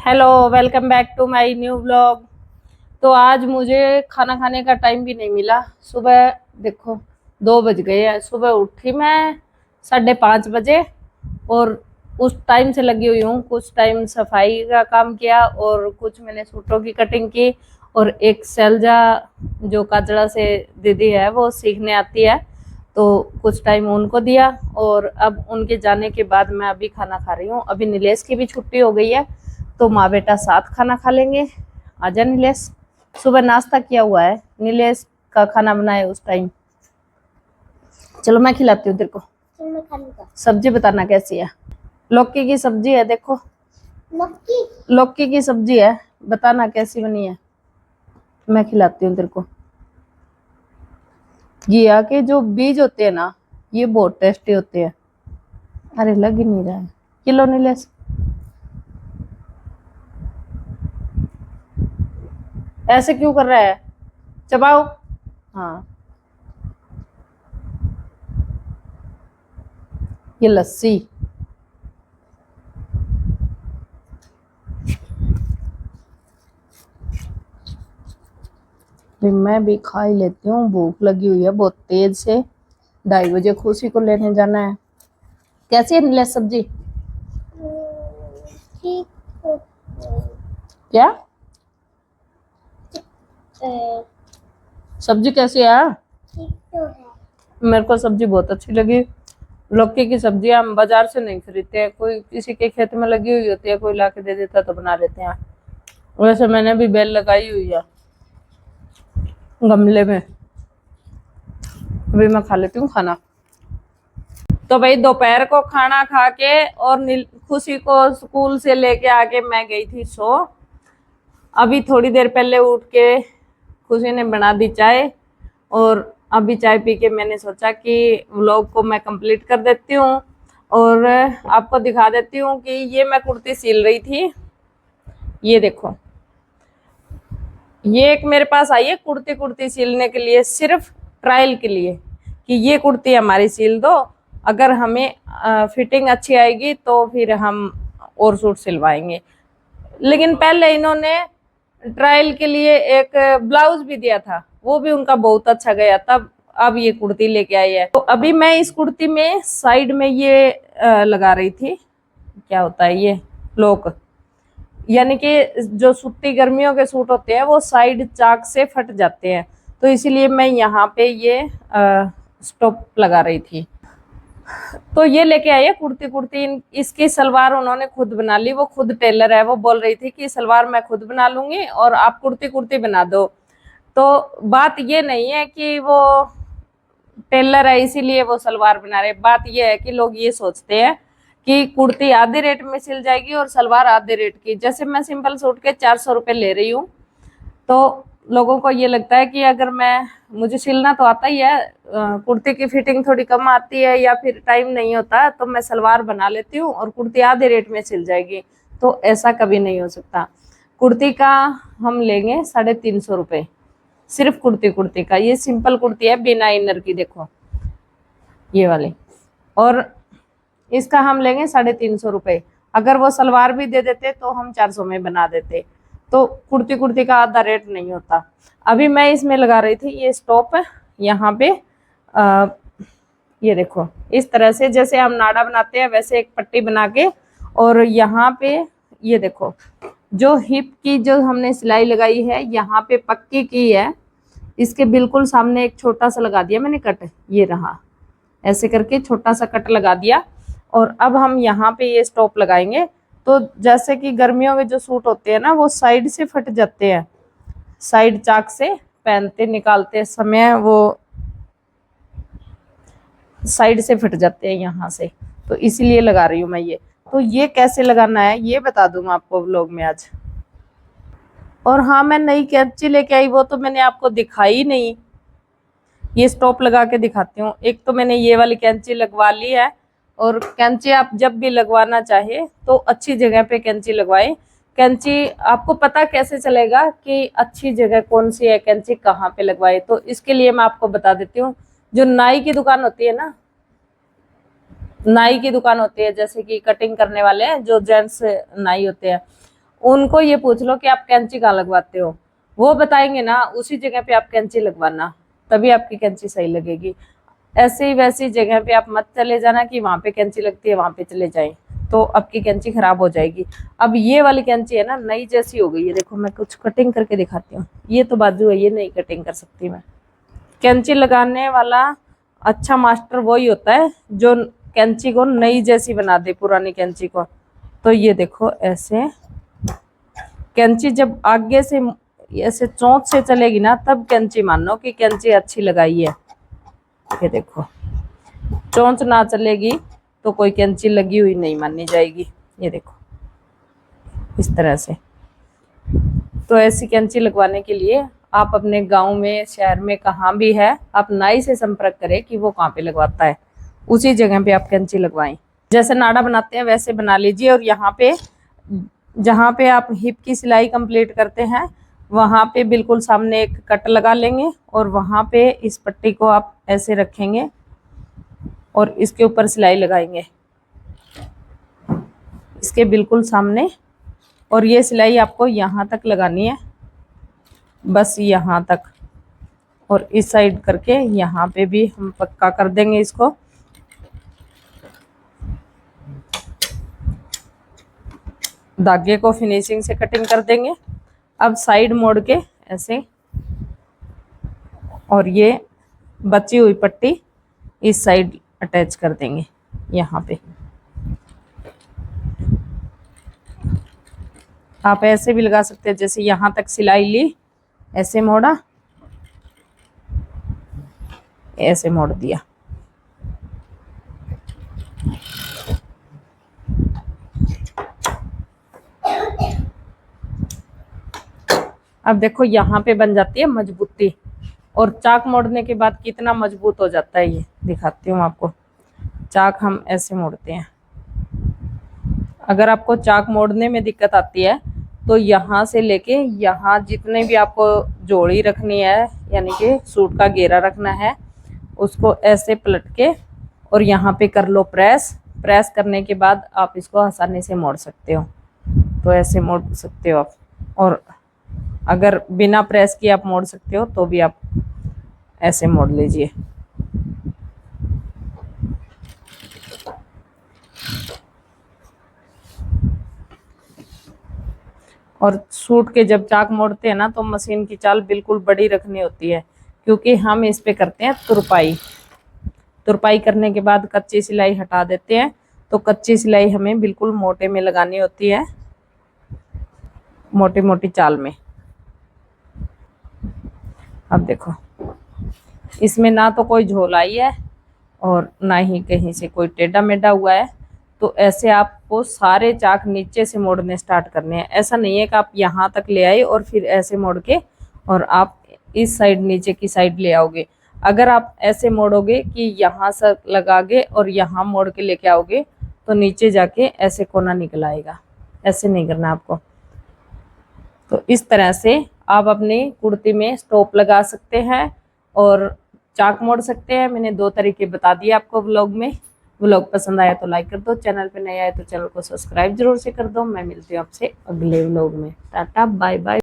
Hello, welcome back to my new vlog. तो आज मुझे खाना खाने का टाइम भी नहीं मिला। सुबह देखो 2 बज गए हैं। सुबह उठी मैं 5:30 बजे और उस टाइम से लगी हुई हूँ। कुछ टाइम सफाई का काम किया और कुछ मैंने सूटों की कटिंग की। और एक सैलजा जो काजड़ा से दीदी है वो सीखने आती है, तो कुछ टाइम उनको दिया। और अब उनके जाने के बाद मैं अभी खाना खा रही हूँ। अभी नीलेश की भी छुट्टी हो गई है, तो माँ बेटा साथ खाना खा लेंगे। आजा नीलेश, सुबह नाश्ता किया हुआ है, नीलेश का खाना बनाए उस टाइम। चलो मैं खिलाती हूँ तेरे को। सब्जी बताना कैसी है। लौकी की सब्जी है, देखो लौकी की सब्जी है, बताना कैसी बनी है। मैं खिलाती हूँ तेरे को। घिया के जो बीज होते हैं ना, ये बहुत टेस्टी होते हैं। अरे लग ही नहीं रहा है। किलो नीलेश, ऐसे क्यों कर रहा है, चबाओ। हाँ, ये लस्सी। मैं भी खा ही लेती हूँ, भूख लगी हुई है बहुत तेज से। 2:30 बजे खुशी को लेने जाना है। कैसी है नीलेश सब्जी? ठीक क्या सब्जी कैसी है? तो है। मेरे को सब्जी बहुत अच्छी लगी। लौकी की सब्जी हम बाजार से नहीं खरीदते हैं, कोई किसी के खेत में लगी हुई होती है, कोई ला के दे देता तो बना लेते हैं। वैसे मैंने भी बेल लगाई हुई है गमले में। अभी मैं खा लेती हूँ खाना। तो भाई दोपहर को खाना खा के और खुशी को स्कूल से लेके आके मैं गई थी सो। अभी थोड़ी देर पहले उठ के खुशी ने बना दी चाय, और अभी चाय पी के मैंने सोचा कि व्लॉग को मैं कंप्लीट कर देती हूँ और आपको दिखा देती हूँ कि ये मैं कुर्ती सिल रही थी। ये देखो, ये एक मेरे पास आई है कुर्ती कुर्ती सिलने के लिए, सिर्फ ट्रायल के लिए कि ये कुर्ती हमारी सिल दो। अगर हमें फिटिंग अच्छी आएगी तो फिर हम और सूट सिलवाएंगे। लेकिन पहले इन्होंने ट्रायल के लिए एक ब्लाउज भी दिया था, वो भी उनका बहुत अच्छा गया, तब अब ये कुर्ती लेके आई है। तो अभी मैं इस कुर्ती में साइड में ये लगा रही थी, क्या होता है ये, लॉक। यानी कि जो सूती गर्मियों के सूट होते हैं वो साइड चाक से फट जाते हैं, तो इसीलिए मैं यहाँ पे ये स्टॉप लगा रही थी। तो ये लेके आई है कुर्ती कुर्ती। इसकी सलवार उन्होंने खुद बना ली, वो खुद टेलर है। वो बोल रही थी कि सलवार मैं खुद बना लूंगी और आप कुर्ती कुर्ती बना दो। तो बात ये नहीं है कि वो टेलर है इसीलिए वो सलवार बना रहे। बात ये है कि लोग ये सोचते हैं कि कुर्ती आधे रेट में सिल जाएगी और सलवार आधे रेट की। जैसे मैं सिंपल सूट के 400 रुपये ले रही हूँ, तो लोगों को ये लगता है कि अगर मुझे सिलना तो आता ही है, कुर्ती की फिटिंग थोड़ी कम आती है या फिर टाइम नहीं होता, तो मैं सलवार बना लेती हूँ और कुर्ती आधे रेट में सिल जाएगी। तो ऐसा कभी नहीं हो सकता। कुर्ती का हम लेंगे 350 रुपये, सिर्फ कुर्ती कुर्ती का। ये सिंपल कुर्ती है बिना इनर की, देखो ये वाली। और इसका हम लेंगे 350 रुपये। अगर वो सलवार भी दे देते तो हम 400 में बना देते। तो कुर्ती कुर्ती का आधा रेट नहीं होता। अभी मैं इसमें लगा रही थी ये स्टॉप है यहाँ पे। ये देखो, इस तरह से जैसे हम नाड़ा बनाते हैं वैसे एक पट्टी बना के, और यहाँ पे ये देखो जो हिप की जो हमने सिलाई लगाई है यहाँ पे पक्की की है, इसके बिल्कुल सामने एक छोटा सा लगा दिया मैंने कट। ये रहा, ऐसे करके छोटा सा कट लगा दिया। और अब हम यहाँ पे ये स्टॉप लगाएंगे। तो जैसे कि गर्मियों में जो सूट होते हैं ना वो साइड से फट जाते हैं, साइड चाक से पहनते निकालते समय वो साइड से फट जाते हैं यहाँ से, तो इसीलिए लगा रही हूँ मैं ये। तो ये कैसे लगाना है ये बता दूंगा आपको व्लॉग में आज। और हाँ, मैं नई कैंची लेके आई, वो तो मैंने आपको दिखाई नहीं। ये स्टॉप लगा के दिखाती हूँ। एक तो मैंने ये वाली कैंची लगवा ली है, और कैंची आप जब भी लगवाना चाहे तो अच्छी जगह पे कैंची लगवाएं। कैंची आपको पता कैसे चलेगा कि अच्छी जगह कौन सी है, कैंची कहाँ पे लगवाए, तो इसके लिए मैं आपको बता देती हूँ। जो नाई की दुकान होती है ना, नाई की दुकान होती है जैसे कि कटिंग करने वाले हैं जो जेंट्स नाई होते हैं, उनको ये पूछ लो कि आप कैंची कहाँ लगवाते हो, वो बताएंगे ना, उसी जगह पे आप कैंची लगवाना, तभी आपकी कैंची सही लगेगी। ऐसी वैसी जगह पे आप मत चले जाना कि वहां पे कैंची लगती है वहां पे चले जाएं, तो आपकी कैंची खराब हो जाएगी। अब ये वाली कैंची है ना, नई जैसी हो गई है। देखो मैं कुछ कटिंग करके दिखाती हूँ। ये तो बाजू है, ये नहीं कटिंग कर सकती मैं। कैंची लगाने वाला अच्छा मास्टर वही होता है जो कैंची को नई जैसी बना दे पुरानी कैंची को। तो ये देखो ऐसे कैंची जब आगे से ऐसे चोंच से चलेगी ना, तब कैंची मानो कि कैंची अच्छी लगाई है। ये देखो चोंच ना चलेगी तो कोई कैंची लगी हुई नहीं मानी जाएगी। ये देखो इस तरह से। तो ऐसी कैंची लगवाने के लिए आप अपने गांव में, शहर में, कहाँ भी है, आप नाई से संपर्क करें कि वो कहाँ पे लगवाता है, उसी जगह पे आप कैंची लगवाएं। जैसे नाड़ा बनाते हैं वैसे बना लीजिए, और यहाँ पे जहाँ पे आप हिप की सिलाई कंप्लीट करते हैं वहाँ पे बिल्कुल सामने एक कट लगा लेंगे, और वहाँ पे इस पट्टी को आप ऐसे रखेंगे और इसके ऊपर सिलाई लगाएंगे, इसके बिल्कुल सामने। और ये सिलाई आपको यहाँ तक लगानी है, बस यहाँ तक, और इस साइड करके यहाँ पे भी हम पक्का कर देंगे इसको। धागे को फिनिशिंग से कटिंग कर देंगे। अब साइड मोड़ के ऐसे, और ये बची हुई पट्टी इस साइड अटैच कर देंगे यहाँ पे। आप ऐसे भी लगा सकते हैं, जैसे यहाँ तक सिलाई ली, ऐसे मोड़ा, ऐसे मोड़ दिया। अब देखो यहाँ पे बन जाती है मजबूती, और चाक मोड़ने के बाद कितना मजबूत हो जाता है ये दिखाती हूँ आपको। चाक हम ऐसे मोड़ते हैं। अगर आपको चाक मोड़ने में दिक्कत आती है तो यहाँ से लेके यहाँ जितने भी आपको जोड़ी रखनी है, यानी कि सूट का घेरा रखना है, उसको ऐसे पलट के और यहाँ पे कर लो प्रेस। प्रेस करने के बाद आप इसको आसानी से मोड़ सकते हो। तो ऐसे मोड़ सकते हो आप, और अगर बिना प्रेस किए आप मोड़ सकते हो तो भी आप ऐसे मोड़ लीजिए। और सूट के जब चाक मोड़ते हैं ना, तो मशीन की चाल बिल्कुल बड़ी रखनी होती है, क्योंकि हम इस पे करते हैं तुरपाई। तुरपाई करने के बाद कच्ची सिलाई हटा देते हैं, तो कच्ची सिलाई हमें बिल्कुल मोटे में लगानी होती है, मोटी मोटी चाल में। अब देखो इसमें ना तो कोई झोलाई है और ना ही कहीं से कोई टेढ़ा मेढ़ा हुआ है। तो ऐसे आपको सारे चाक नीचे से मोड़ने स्टार्ट करने हैं। ऐसा नहीं है कि आप यहाँ तक ले आए और फिर ऐसे मोड़ के और आप इस साइड नीचे की साइड ले आओगे। अगर आप ऐसे मोड़ोगे कि यहाँ से लगागे और यहाँ मोड़ के लेके आओगे, तो नीचे जाके ऐसे कोना निकल आएगा। ऐसे नहीं करना आपको। तो इस तरह से आप अपनी कुर्ती में स्टॉप लगा सकते हैं और चाक मोड़ सकते हैं। मैंने 2 तरीके बता दिए आपको व्लॉग में। व्लॉग पसंद आया तो लाइक कर दो, चैनल पे नए आए तो चैनल को सब्सक्राइब जरूर से कर दो। मैं मिलती हूँ आपसे अगले व्लॉग में। Tata bye bye.